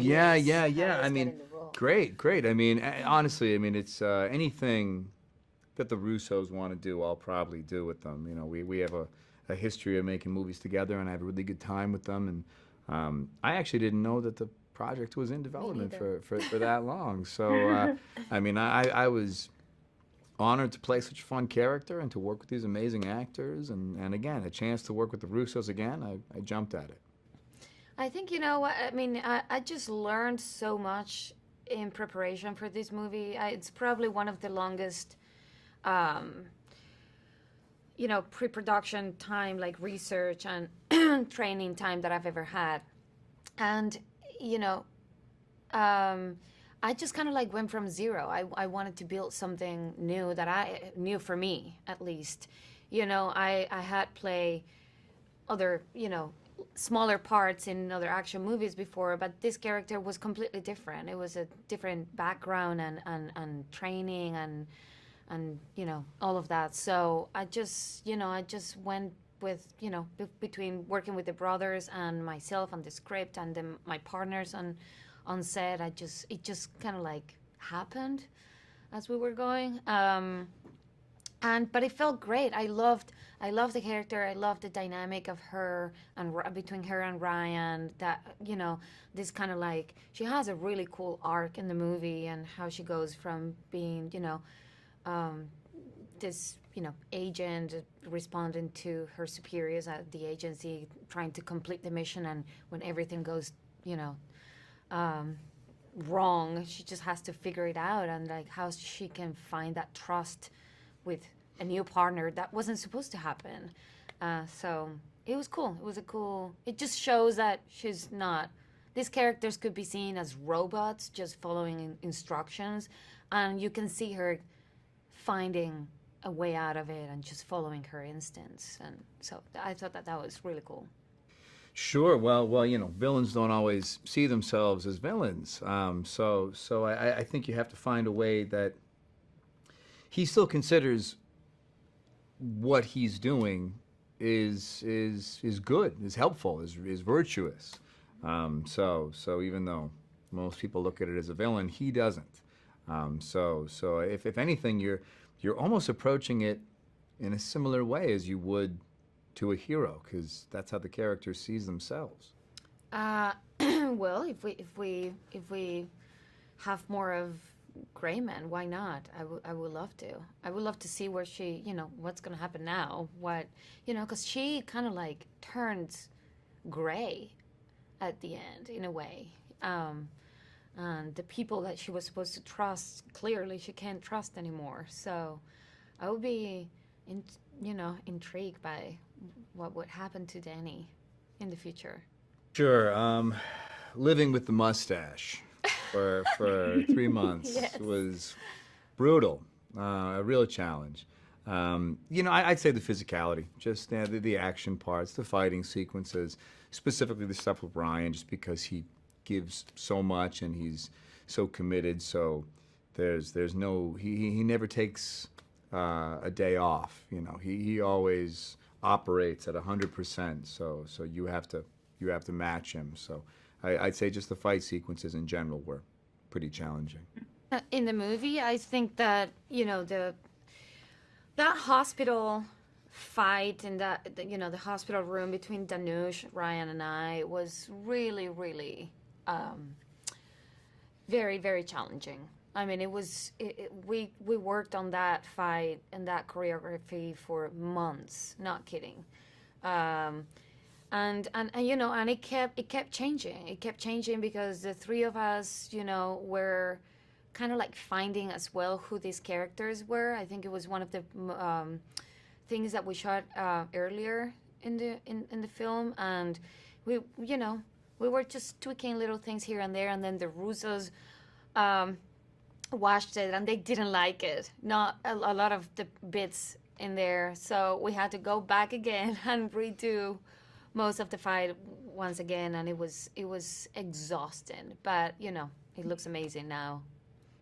Yeah, years yeah, how he yeah. I was mean, getting the role. great, great. I mean, honestly, I mean, it's anything that the Russos want to do, I'll probably do with them. You know, we have a history of making movies together, and I have a really good time with them. And I actually didn't know that the project was in Me development neither. for that long. So, I mean, I was honored to play such a fun character and to work with these amazing actors. And again, a chance to work with the Russos again, I jumped at it. I think, you know what, I mean, I just learned so much in preparation for this movie. It's probably one of the longest, um, pre-production time, like research and training time that I've ever had. And, you know, um, I just kind of like went from zero. I wanted to build something new that I new for me, at least. I had play other, smaller parts in other action movies before, but this character was completely different. It was a different background and training and all of that. So I just went with between working with the brothers and myself on the script and then my partners on set. It just kind of like happened as we were going. But it felt great. I loved the character. I loved the dynamic of her and between her and Ryan. That this kind of like she has a really cool arc in the movie and how she goes from being um, this agent responding to her superiors at the agency, trying to complete the mission, and when everything goes um, wrong, she just has to figure it out and like how she can find that trust with a new partner that wasn't supposed to happen. So it was cool. It just shows that she's not. These characters could be seen as robots just following instructions, and you can see her finding a way out of it and just following her instincts. And so I thought that was really cool. Sure. Well, villains don't always see themselves as villains. So I think you have to find a way that he still considers what he's doing is good, is helpful, is virtuous. So even though most people look at it as a villain, he doesn't. So if anything, you're almost approaching it in a similar way as you would to a hero, because that's how the character sees themselves. Uh, well, if we have more of Grayman, why not? I would love to. I would love to see where she, what's gonna happen now. Because she kind of like turns gray at the end in a way. And the people that she was supposed to trust, clearly she can't trust anymore. So I would be, intrigued by what would happen to Danny in the future. Sure. Living with the mustache for 3 months Yes. was brutal, a real challenge. I'd say the physicality, just the action parts, the fighting sequences, specifically the stuff with Ryan, just because he gives so much and he's so committed. So there's no he never takes a day off. He always operates at 100%. So you have to match him. So I'd say just the fight sequences in general were pretty challenging. In the movie, I think that that hospital fight and the hospital room between Danush, Ryan, and I was really, really very, very challenging. I mean, we worked on that fight and that choreography for months. Not kidding. Um, and it kept changing. It kept changing because the three of us, were kind of like finding as well who these characters were. I think it was one of the things that we shot earlier in the film, and we were just tweaking little things here and there, and then the Russos um, watched it and they didn't like it. Not a lot of the bits in there, so we had to go back again and redo most of the fight once again, and it was exhausting. But it looks amazing now.